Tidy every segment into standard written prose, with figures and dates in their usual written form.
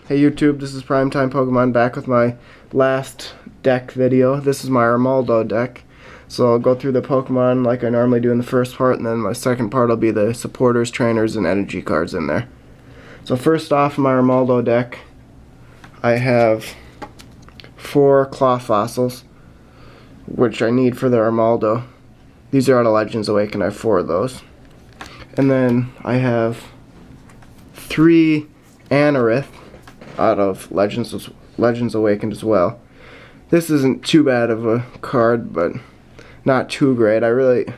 Hey YouTube, this is PrimetimePokemon back with my last deck video. This is my Armaldo deck. So I'll go through the Pokemon like I normally do in the first part, and then my second part will be the supporters, trainers, and energy cards in there. So first off, my Armaldo deck, I have 4 Claw Fossils, which I need for the Armaldo. These are out of Legends Awaken, I have 4 of those. And then I have 3 Anorith out of Legends Awakened as well. This isn't too bad of a card, but not too great. I really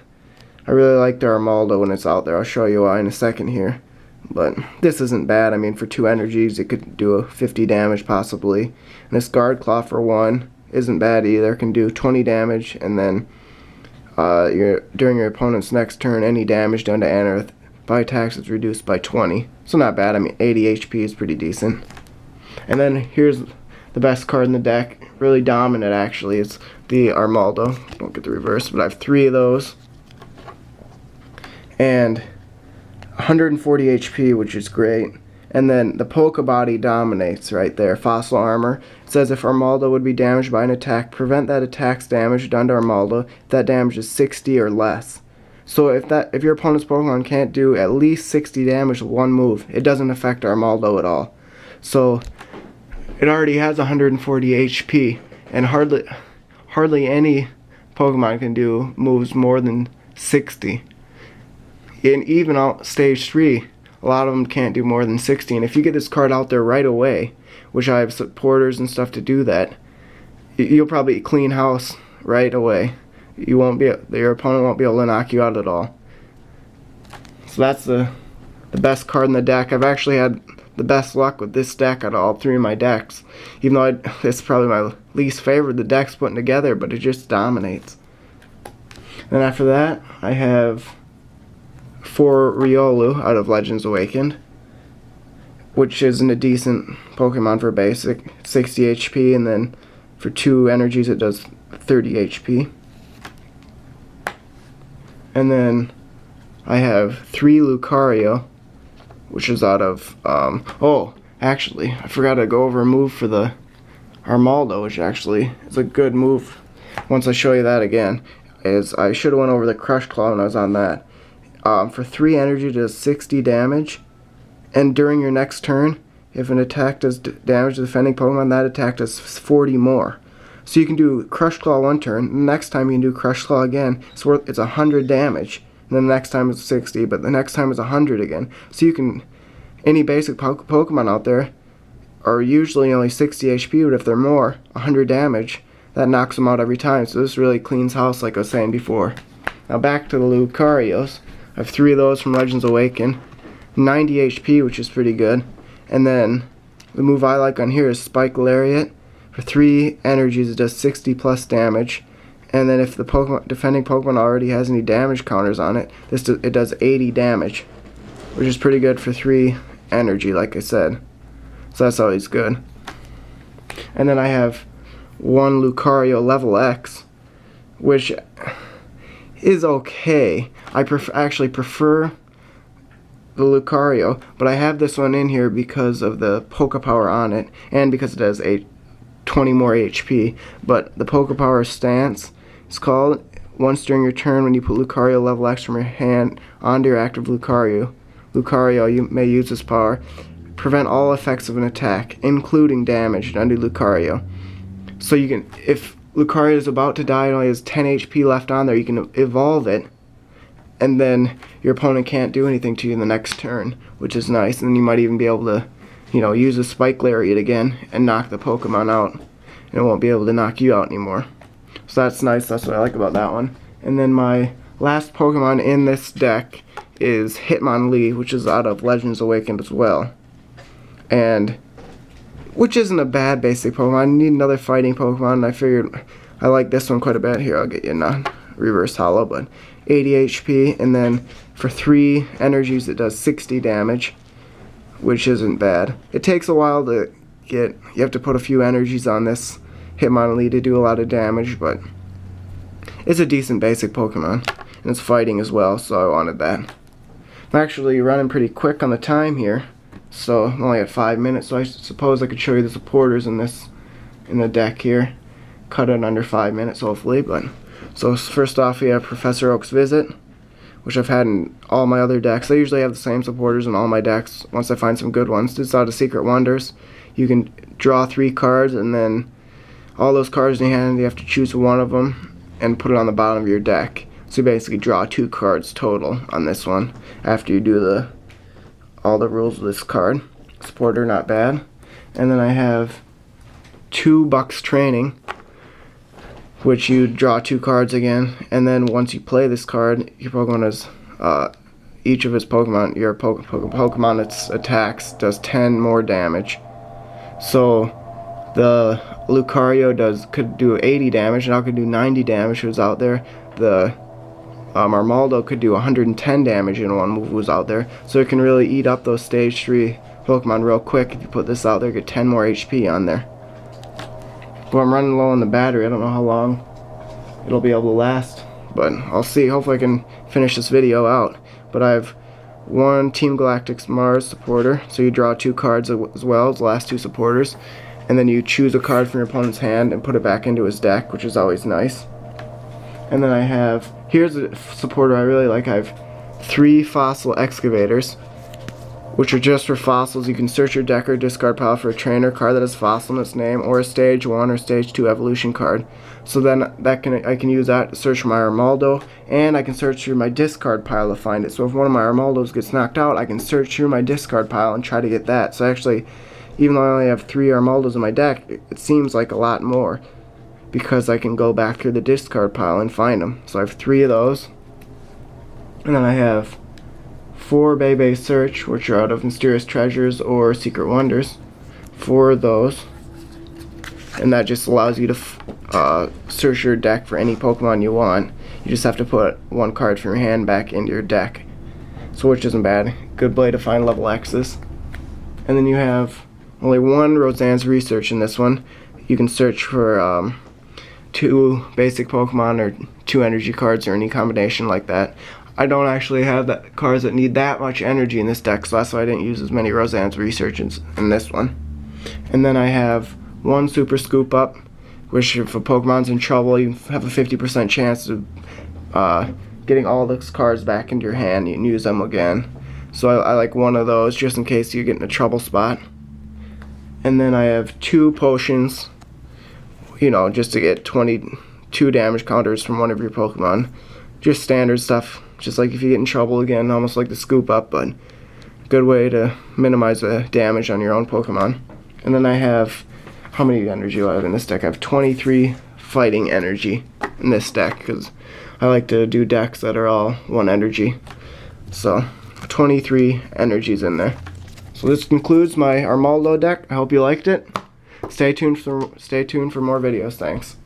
like the Armaldo when it's out there. I'll show you why in a second here. But this isn't bad. I mean, for 2 energies, it could do a 50 damage possibly. And this Guard Claw for 1 isn't bad either. It can do 20 damage, and then during your opponent's next turn, any damage done to Anorith by attacks is reduced by 20. So not bad. I mean, 80 HP is pretty decent. And then here's the best card in the deck, really dominant actually. It's the Armaldo. Don't get the reverse, but I have 3 of those. And 140 HP, which is great. And then the Poke Body dominates right there. Fossil Armor. It says if Armaldo would be damaged by an attack, prevent that attack's damage done to Armaldo if that damage is 60 or less. So if your opponent's Pokemon can't do at least 60 damage with one move, it doesn't affect Armaldo at all. So it already has 140 HP, and hardly any Pokemon can do moves more than 60. And even out stage 3, a lot of them can't do more than 60. And if you get this card out there right away, which I have supporters and stuff to do that, you'll probably clean house right away. Your opponent won't be able to knock you out at all. So that's the best card in the deck. I've actually had the best luck with this deck out of all 3 of my decks. Even though it's probably my least favorite of the decks putting together, but it just dominates. Then after that, I have 4 Riolu out of Legends Awakened, which isn't a decent Pokemon for basic. 60 HP, and then for 2 energies it does 30 HP. And then I have 3 Lucario, which is out of, oh, actually, I forgot to go over a move for the Armaldo, which actually is a good move. Once I show you that again, I should have went over the Crush Claw when I was on that. For 3 energy, it does 60 damage, and during your next turn, if an attack does damage to the defending Pokemon, that attack does 40 more. So you can do Crush Claw one turn, the next time you can do Crush Claw again, it's 100 damage. And then the next time it's 60, but the next time it's 100 again. So you can, any basic Pokemon out there are usually only 60 HP, but if they're more, 100 damage, that knocks them out every time. So this really cleans house like I was saying before. Now back to the Lucarios. I have 3 of those from Legends Awaken. 90 HP, which is pretty good. And then the move I like on here is Spike Lariat. For 3 energies, it does 60 plus damage. And then if the defending Pokemon already has any damage counters on it, it does 80 damage, which is pretty good for 3 energy, like I said. So that's always good. And then I have 1 Lucario Level X, which is okay. I actually prefer the Lucario, but I have this one in here because of the Poke Power on it, and because it has 20 more HP. But the Poke Power stance, it's called, once during your turn when you put Lucario Level X from your hand onto your active Lucario, you may use this power. Prevent all effects of an attack, including damage done to Lucario. So you can, if Lucario is about to die and only has 10 HP left on there, you can evolve it, and then your opponent can't do anything to you in the next turn, which is nice. And then you might even be able to, use a Spike Lariat again and knock the Pokemon out, and it won't be able to knock you out anymore. So that's nice. That's what I like about that one. And then my last Pokemon in this deck is Hitmonlee, which is out of Legends Awakened as well. And which isn't a bad basic Pokemon. I need another fighting Pokemon, and I figured I like this one quite a bit. Here, I'll get you a reverse holo, but 80 HP, and then for 3 energies it does 60 damage, which isn't bad. It takes a while to get, you have to put a few energies on this Hitmonlee to do a lot of damage, but it's a decent basic Pokemon, and it's fighting as well, so I wanted that. I'm actually running pretty quick on the time here, so I'm only at 5 minutes, so I suppose I could show you the supporters in the deck here. Cut it under 5 minutes hopefully. But so first off we have Professor Oak's Visit, which I've had in all my other decks. I usually have the same supporters in all my decks once I find some good ones. This is out of Secret Wonders. You can draw 3 cards, and then all those cards in your hand, you have to choose one of them and put it on the bottom of your deck. So you basically draw 2 cards total on this one after you do all the rules of this card. Supporter, not bad. And then I have 2 Bucks Training, which you draw 2 cards again, and then once you play this card, your Pokemon is each of its Pokemon, your Pokemon its attacks does 10 more damage. So the Lucario could do 80 damage, and I could do 90 damage if it was out there. The Armaldo could do 110 damage in one move was out there. So it can really eat up those stage 3 Pokemon real quick. If you put this out there, get 10 more HP on there. Well, I'm running low on the battery. I don't know how long it'll be able to last, but I'll see. Hopefully I can finish this video out. But I have 1 Team Galactic's Mars supporter, so you draw 2 cards as well as the last 2 supporters, and then you choose a card from your opponent's hand and put it back into his deck, which is always nice. And then I have, here's a supporter I really like. I have 3 Fossil Excavators, which are just for fossils. You can search your deck or discard pile for a trainer card that has fossil in its name, or a stage 1 or stage 2 evolution card. So then I can use that to search for my Armaldo, and I can search through my discard pile to find it. So if one of my Armaldos gets knocked out, I can search through my discard pile and try to get that. So actually, even though I only have 3 Armaldos in my deck, it seems like a lot more, because I can go back through the discard pile and find them. So I have 3 of those. And then I have 4 Bebe Search, which are out of Mysterious Treasures or Secret Wonders. 4 of those. And that just allows you to search your deck for any Pokemon you want. You just have to put 1 card from your hand back into your deck. So which isn't bad. Good way to find level X's. And then you have only 1 Roseanne's Research in this one. You can search for 2 basic Pokemon or 2 energy cards or any combination like that. I don't actually have cards that need that much energy in this deck, so that's why I didn't use as many Roseanne's Researches in this one. And then I have 1 Super Scoop Up, which if a Pokemon's in trouble, you have a 50% chance of getting all those cards back into your hand. You can use them again. So I like 1 of those just in case you get in a trouble spot. And then I have 2 Potions, you know, just to get 22 damage counters from one of your Pokemon. Just standard stuff, just like if you get in trouble again, almost like the Scoop Up, but good way to minimize the damage on your own Pokemon. And then I have, how many energy do I have in this deck? I have 23 fighting energy in this deck, because I like to do decks that are all 1 energy. So 23 energies in there. So this concludes my Armaldo deck. I hope you liked it. Stay tuned for more videos. Thanks.